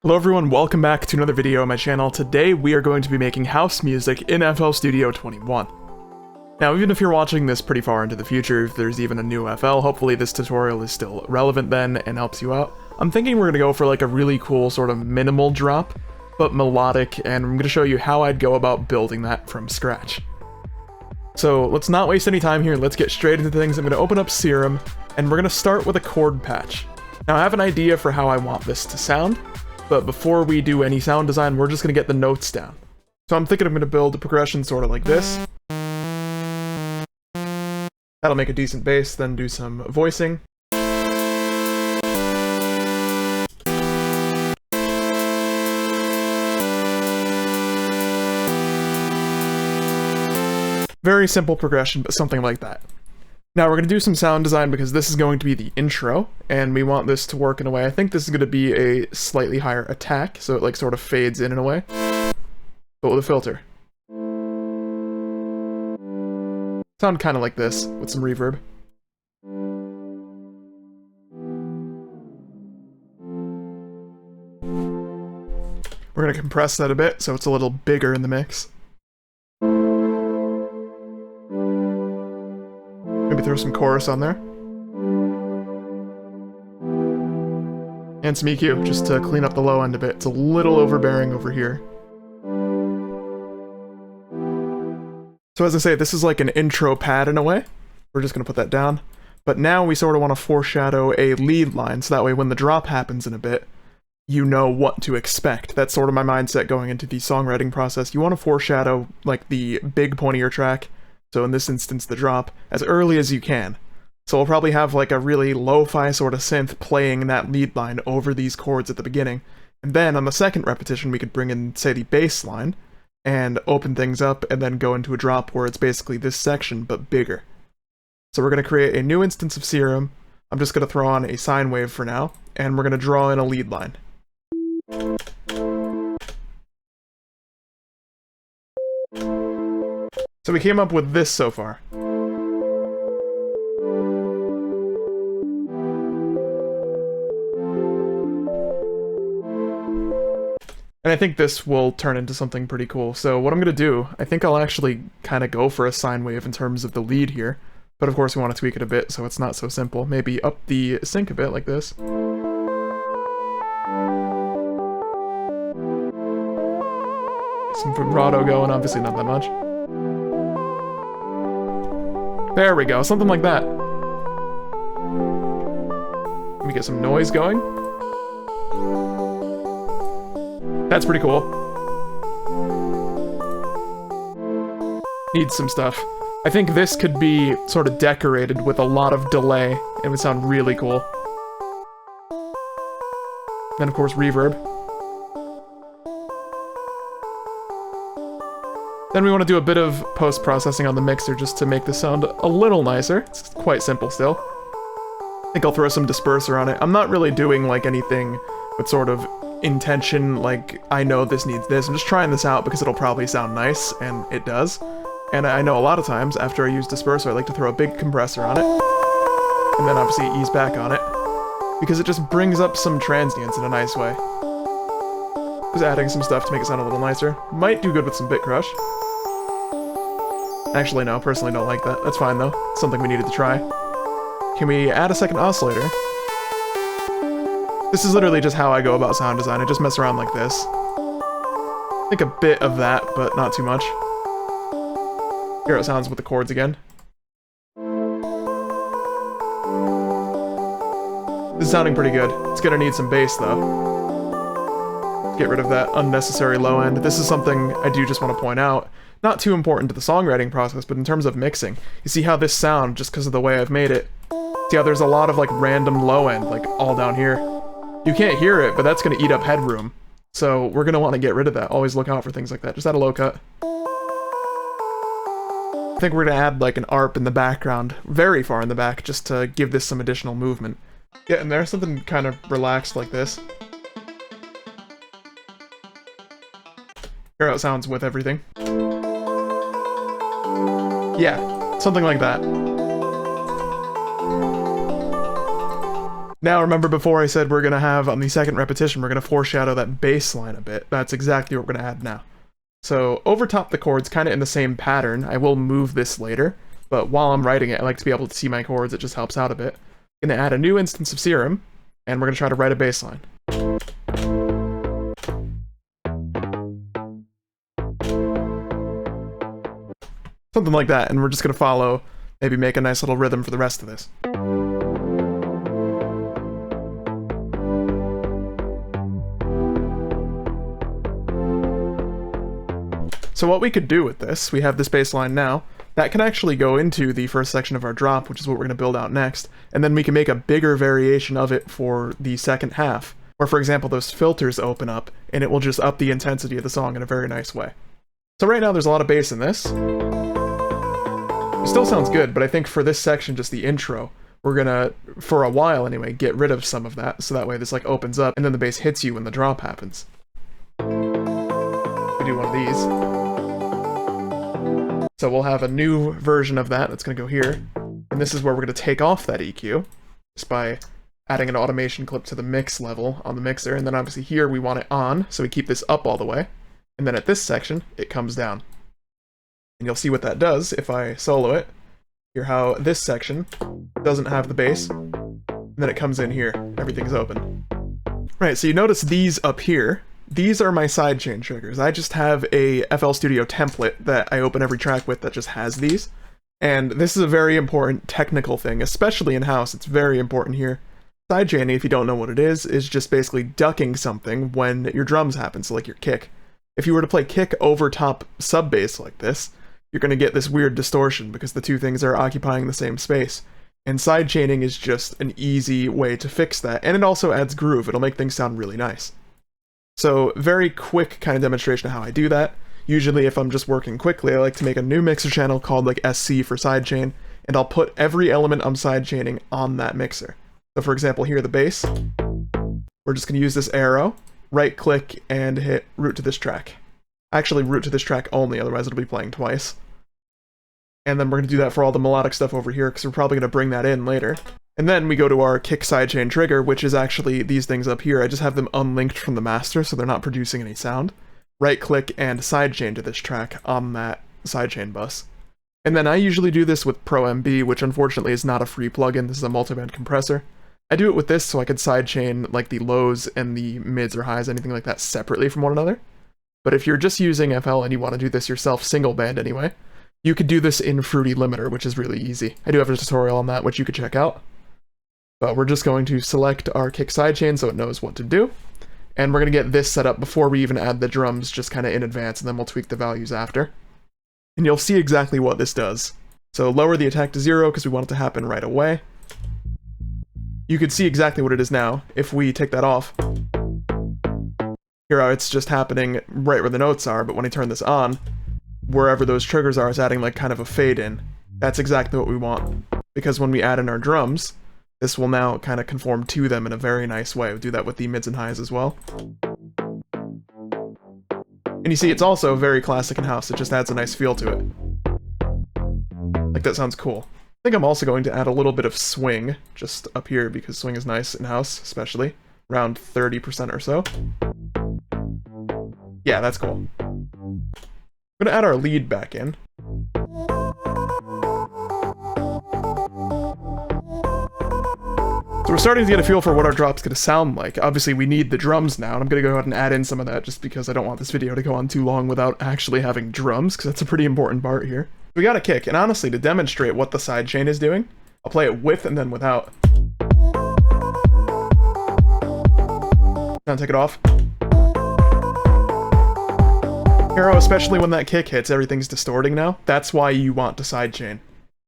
Hello everyone, welcome back to another video on my channel. Today we are going to be making house music in FL Studio 21. Now even if you're watching this pretty far into the future, if there's even a new FL, hopefully this tutorial is still relevant then and helps you out. I'm thinking we're going to go for like a really cool sort of minimal drop, but melodic, and I'm going to show you how I'd go about building that from scratch. So let's not waste any time here, let's get straight into things. I'm going to open up Serum, and we're going to start with a chord patch. Now I have an idea for how I want this to sound, but before we do any sound design, we're just going to get the notes down. So I'm thinking I'm going to build a progression sort of like this. That'll make a decent bass, then do some voicing. Very simple progression, but something like that. Now we're going to do some sound design because this is going to be the intro, and we want this to work in a way. I think this is going to be a slightly higher attack, so it like sort of fades in a way, but with a filter. Sound kind of like this, with some reverb. We're going to compress that a bit, so it's a little bigger in the mix. Maybe throw some chorus on there. And some EQ, just to clean up the low end a bit. It's a little overbearing over here. So as I say, this is like an intro pad in a way. We're just going to put that down. But now we sort of want to foreshadow a lead line, so that way when the drop happens in a bit, you know what to expect. That's sort of my mindset going into the songwriting process. You want to foreshadow like the big point of your track, so in this instance the drop, as early as you can. So we'll probably have like a really lo-fi sort of synth playing that lead line over these chords at the beginning. And then on the second repetition we could bring in, say, the bass line, and open things up, and then go into a drop where it's basically this section, but bigger. So we're going to create a new instance of Serum. I'm just going to throw on a sine wave for now, and we're going to draw in a lead line. So we came up with this so far. And I think this will turn into something pretty cool. So what I'm going to do, I think I'll actually kind of go for a sine wave in terms of the lead here. But of course we want to tweak it a bit so it's not so simple. Maybe up the sync a bit like this. Some vibrato going, obviously not that much. There we go, something like that. Let me get some noise going. That's pretty cool. Needs some stuff. I think this could be sort of decorated with a lot of delay. It would sound really cool. Then of course reverb. Then we want to do a bit of post-processing on the mixer just to make the sound a little nicer. It's quite simple still. I think I'll throw some disperser on it. I'm not really doing like anything with sort of intention, like I know this needs this. I'm just trying this out because it'll probably sound nice, and it does. And I know a lot of times after I use disperser I like to throw a big compressor on it, and then obviously ease back on it, because it just brings up some transients in a nice way. Just adding some stuff to make it sound a little nicer. Might do good with some bit crush. Actually, no, personally don't like that. That's fine, though. It's something we needed to try. Can we add a second oscillator? This is literally just how I go about sound design. I just mess around like this. I think a bit of that, but not too much. Hear how it sounds with the chords again. This is sounding pretty good. It's gonna need some bass, though. Get rid of that unnecessary low end. This is something I do just want to point out. Not too important to the songwriting process, but in terms of mixing. You see how this sound, just because of the way I've made it, see how there's a lot of like random low end, like all down here. You can't hear it, but that's going to eat up headroom. So we're going to want to get rid of that. Always look out for things like that. Just add a low cut. I think we're going to add like an ARP in the background, very far in the back, just to give this some additional movement. Yeah, and there's something kind of relaxed like this. Hear how it sounds with everything. Yeah, something like that. Now remember before I said we're going to have, on the second repetition, we're going to foreshadow that bass line a bit. That's exactly what we're going to add now. So over top the chords, kind of in the same pattern, I will move this later, but while I'm writing it, I like to be able to see my chords, it just helps out a bit. I'm going to add a new instance of Serum, and we're going to try to write a bass line. Something like that, and we're just going to follow, maybe make a nice little rhythm for the rest of this. So what we could do with this, we have this bass line now, that can actually go into the first section of our drop, which is what we're going to build out next, and then we can make a bigger variation of it for the second half, where for example those filters open up, and it will just up the intensity of the song in a very nice way. So right now there's a lot of bass in this. It still sounds good, but I think for this section, just the intro, we're gonna, for a while anyway, get rid of some of that, so that way this like opens up, and then the bass hits you when the drop happens. We do one of these. So we'll have a new version of that that's going to go here, and this is where we're going to take off that EQ, just by adding an automation clip to the mix level on the mixer, and then obviously here we want it on, so we keep this up all the way, and then at this section, it comes down. And you'll see what that does if I solo it. Hear how this section doesn't have the bass, and then it comes in here, everything's open. Right, so you notice these up here. These are my sidechain triggers. I just have a FL Studio template that I open every track with that just has these. And this is a very important technical thing, especially in house. It's very important here. Sidechaining, if you don't know what it is just basically ducking something when your drums happen, so like your kick. If you were to play kick over top sub bass like this, you're going to get this weird distortion because the two things are occupying the same space. And sidechaining is just an easy way to fix that, and it also adds groove. It'll make things sound really nice. So very quick kind of demonstration of how I do that. Usually if I'm just working quickly, I like to make a new mixer channel called like SC for sidechain, and I'll put every element I'm sidechaining on that mixer. So for example here, the bass, we're just going to use this arrow, right click, and hit root to this track. Actually root to this track only, otherwise it'll be playing twice. And then we're going to do that for all the melodic stuff over here, because we're probably going to bring that in later. And then we go to our kick sidechain trigger, which is actually these things up here. I just have them unlinked from the master, so they're not producing any sound. Right click and sidechain to this track on that sidechain bus. And then I usually do this with Pro MB, which unfortunately is not a free plugin. This is a multiband compressor. I do it with this so I could sidechain like the lows and the mids or highs, anything like that, separately from one another. But if you're just using FL and you want to do this yourself single band anyway, you could do this in Fruity Limiter, which is really easy. I do have a tutorial on that, which you could check out. But we're just going to select our kick sidechain so it knows what to do. And we're going to get this set up before we even add the drums, just kind of in advance, and then we'll tweak the values after. And you'll see exactly what this does. So lower the attack to 0 because we want it to happen right away. You can see exactly what it is now. If we take that off, here it's just happening right where the notes are, but when I turn this on, wherever those triggers are, it's adding like kind of a fade in. That's exactly what we want. Because when we add in our drums, this will now kind of conform to them in a very nice way. We'll do that with the mids and highs as well. And you see, it's also very classic in house. It just adds a nice feel to it. Like, that sounds cool. I think I'm also going to add a little bit of swing just up here because swing is nice in house, especially. Around 30% or so. Yeah, that's cool. I'm gonna add our lead back in. So we're starting to get a feel for what our drop's going to sound like. Obviously we need the drums now, and I'm going to go ahead and add in some of that just because I don't want this video to go on too long without actually having drums, because that's a pretty important part here. We got a kick, and honestly, to demonstrate what the sidechain is doing, I'll play it with and then without. Now take it off. Hero, especially when that kick hits, everything's distorting now. That's why you want to sidechain.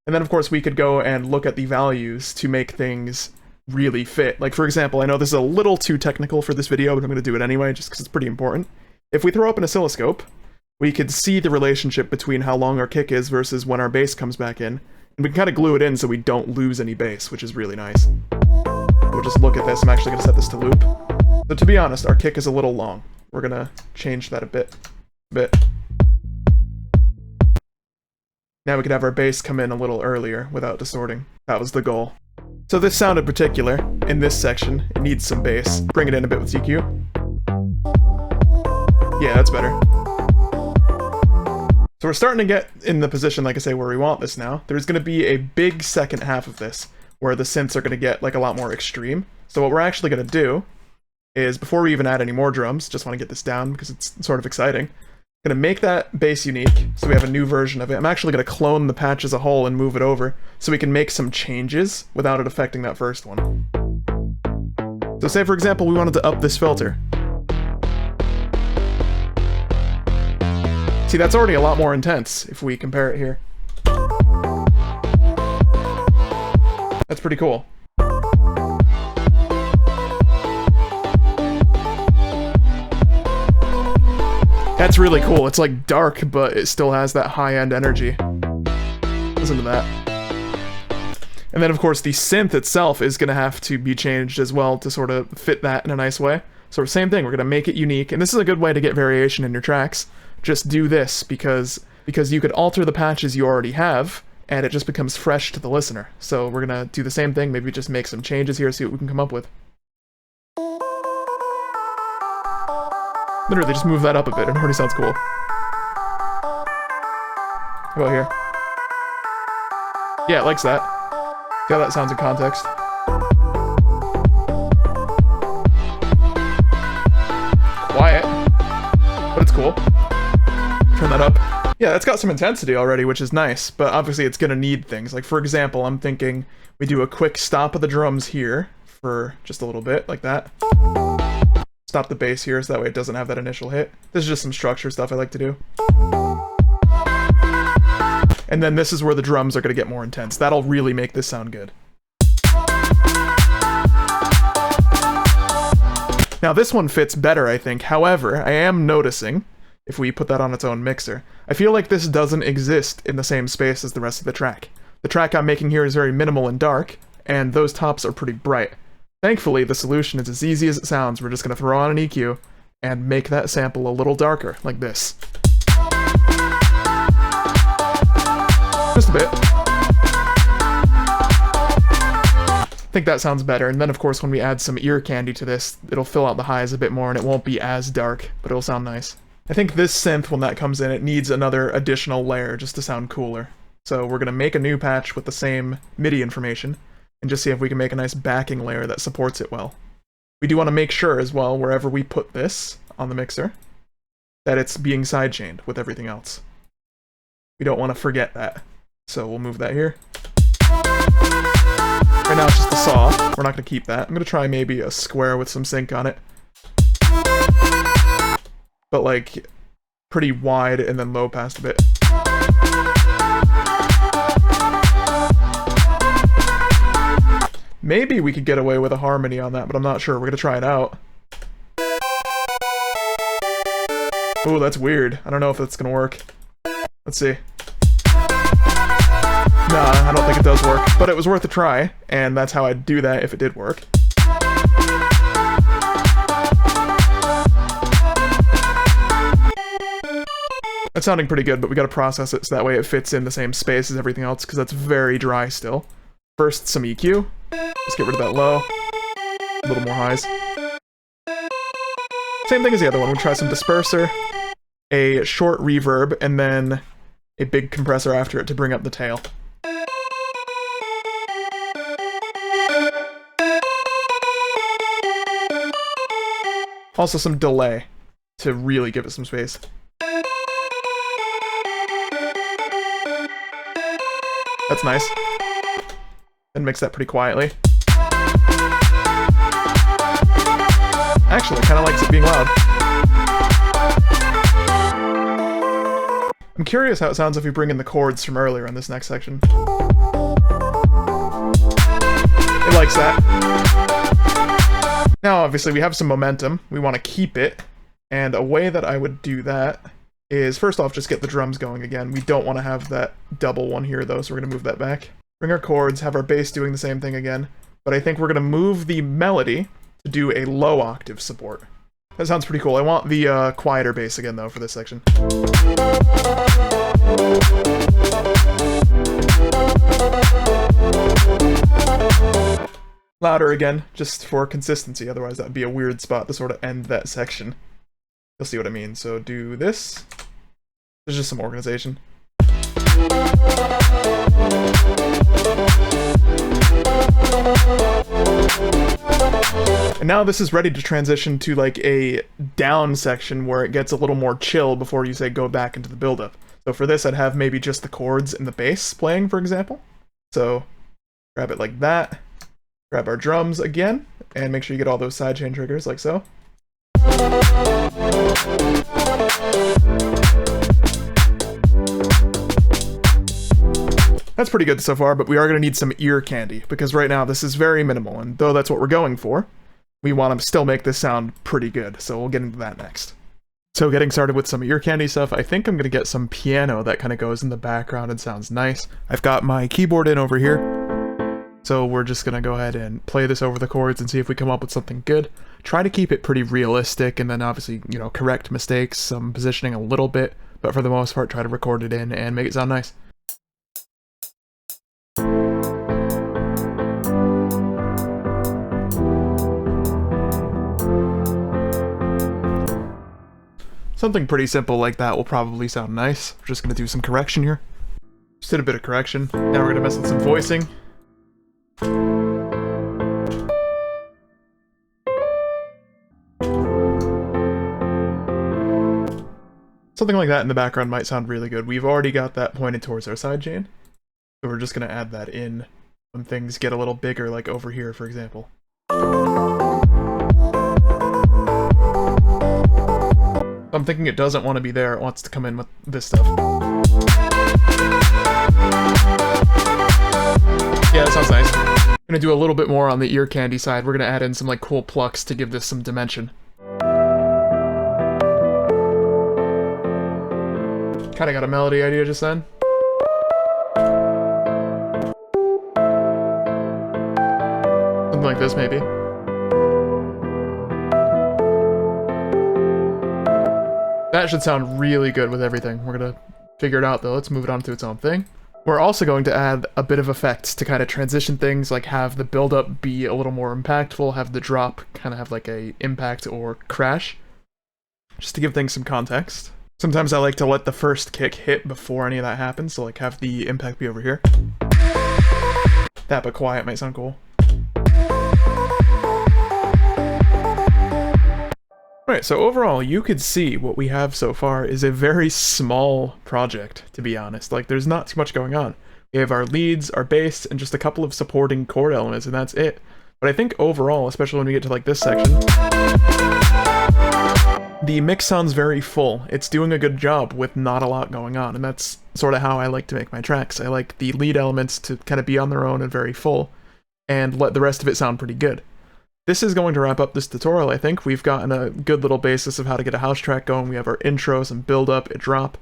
And then of course we could go and look at the values to make things really fit. Like for example, I know this is a little too technical for this video, but I'm going to do it anyway just because it's pretty important. If we throw up an oscilloscope, we could see the relationship between how long our kick is versus when our bass comes back in. And we can kind of glue it in so we don't lose any bass, which is really nice. We'll just look at this. I'm actually going to set this to loop. So to be honest, our kick is a little long. We're going to change that a bit. Now we could have our bass come in a little earlier without distorting. That was the goal. So this sound in particular, in this section, it needs some bass. Bring it in a bit with EQ. Yeah, that's better. So we're starting to get in the position, like I say, where we want this now. There's going to be a big second half of this, where the synths are going to get like a lot more extreme. So what we're actually going to do is, before we even add any more drums, just want to get this down because it's sort of exciting. I'm going to make that bass unique, so we have a new version of it. I'm actually going to clone the patch as a whole and move it over, so we can make some changes without it affecting that first one. So say, for example, we wanted to up this filter. See, that's already a lot more intense if we compare it here. That's pretty cool. That's really cool. It's like dark, but it still has that high-end energy. Listen to that. And then, of course, the synth itself is going to have to be changed as well to sort of fit that in a nice way. So same thing, we're going to make it unique. And this is a good way to get variation in your tracks. Just do this because you could alter the patches you already have, and it just becomes fresh to the listener. So we're going to do the same thing, maybe just make some changes here, see what we can come up with. Literally, just move that up a bit, it already sounds cool. How about here? Yeah, it likes that. See how that sounds in context? Quiet, but it's cool. Turn that up. Yeah, it's got some intensity already, which is nice, but obviously it's gonna need things. Like, for example, I'm thinking we do a quick stop of the drums here for just a little bit, like that. Stop the bass here so that way it doesn't have that initial hit. This is just some structure stuff I like to do. And then this is where the drums are gonna get more intense. That'll really make this sound good. Now this one fits better, I think. However, I am noticing, if we put that on its own mixer, I feel like this doesn't exist in the same space as the rest of the track. The track I'm making here is very minimal and dark, and those tops are pretty bright. Thankfully, the solution is as easy as it sounds. We're just going to throw on an EQ and make that sample a little darker, like this. Just a bit. I think that sounds better, and then of course when we add some ear candy to this, it'll fill out the highs a bit more and it won't be as dark, but it'll sound nice. I think this synth, when that comes in, it needs another additional layer just to sound cooler. So we're going to make a new patch with the same MIDI information, and just see if we can make a nice backing layer that supports it well. We do want to make sure as well, wherever we put this on the mixer, that it's being sidechained with everything else. We don't want to forget that. So we'll move that here. Right now it's just a saw. We're not going to keep that. I'm going to try maybe a square with some sync on it. But like, pretty wide and then low passed a bit. Maybe we could get away with a harmony on that, but I'm not sure. We're gonna try it out. Ooh, that's weird. I don't know if that's gonna work. Let's see. Nah, I don't think it does work, but it was worth a try, and that's how I'd do that if it did work. That's sounding pretty good, but we gotta process it so that way it fits in the same space as everything else, because that's very dry still. First, some EQ. Just get rid of that low. A little more highs. Same thing as the other one. We'll try some disperser, a short reverb, and then a big compressor after it to bring up the tail. Also some delay to really give it some space. That's nice. And mix that pretty quietly. Actually, it kind of likes it being loud. I'm curious how it sounds if we bring in the chords from earlier in this next section. It likes that. Now, obviously, we have some momentum. We want to keep it. And a way that I would do that is, first off, just get the drums going again. We don't want to have that double one here, though, so we're going to move that back. Bring our chords, have our bass doing the same thing again. But I think we're going to move the melody to do a low octave support. That sounds pretty cool. I want the quieter bass again, though, for this section. Louder again, just for consistency, otherwise that would be a weird spot to sort of end that section. You'll see what I mean. So do this. There's just some organization. And now this is ready to transition to like a down section where it gets a little more chill before you say go back into the build-up. So for this I'd have maybe just the chords and the bass playing, for example. So grab it like that, grab our drums again, and make sure you get all those sidechain triggers like so. That's pretty good so far, but we are going to need some ear candy, because right now this is very minimal, and though that's what we're going for, we want to still make this sound pretty good, so we'll get into that next. So getting started with some ear candy stuff, I think I'm going to get some piano that kind of goes in the background and sounds nice. I've got my keyboard in over here, so we're just going to go ahead and play this over the chords and see if we come up with something good. Try to keep it pretty realistic, and then obviously, you know, correct mistakes, some positioning a little bit, but for the most part try to record it in and make it sound nice. Something pretty simple like that will probably sound nice. We're just going to do some correction here. Just did a bit of correction. Now we're going to mess with some voicing. Something like that in the background might sound really good. We've already got that pointed towards our sidechain, so we're just going to add that in when things get a little bigger, like over here, for example. I'm thinking it doesn't want to be there, it wants to come in with this stuff. Yeah, that sounds nice. I'm gonna do a little bit more on the ear candy side. We're gonna add in some like cool plucks to give this some dimension. Kinda got a melody idea just then. Something like this, maybe. That should sound really good with everything. We're gonna figure it out though. Let's move it on to its own thing. We're also going to add a bit of effects to kind of transition things, like have the build-up be a little more impactful, have the drop kind of have like a impact or crash, just to give things some context. Sometimes I like to let the first kick hit before any of that happens, so like have the impact be over here. That but quiet might sound cool. Alright, so overall, you could see what we have so far is a very small project, to be honest. Like, there's not too much going on. We have our leads, our bass, and just a couple of supporting chord elements, and that's it. But I think overall, especially when we get to like this section, the mix sounds very full. It's doing a good job with not a lot going on, and that's sort of how I like to make my tracks. I like the lead elements to kind of be on their own and very full, and let the rest of it sound pretty good. This is going to wrap up this tutorial, I think. We've gotten a good little basis of how to get a house track going. We have our intro, some build-up, a drop.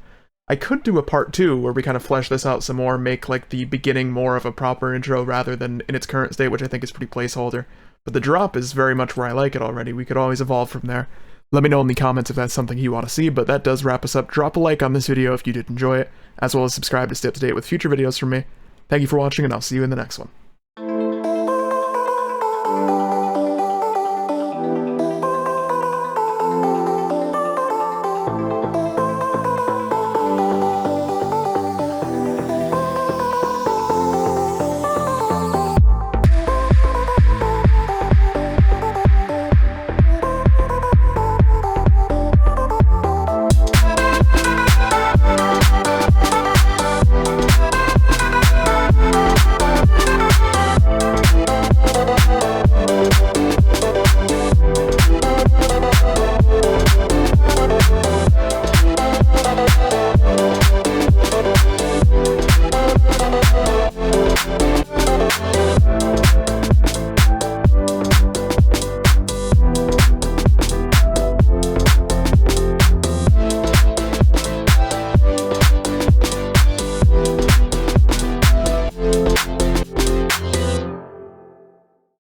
I could do a part 2 where we kind of flesh this out some more, make like the beginning more of a proper intro rather than in its current state, which I think is pretty placeholder. But the drop is very much where I like it already. We could always evolve from there. Let me know in the comments if that's something you want to see, but that does wrap us up. Drop a like on this video if you did enjoy it, as well as subscribe to stay up to date with future videos from me. Thank you for watching, and I'll see you in the next one.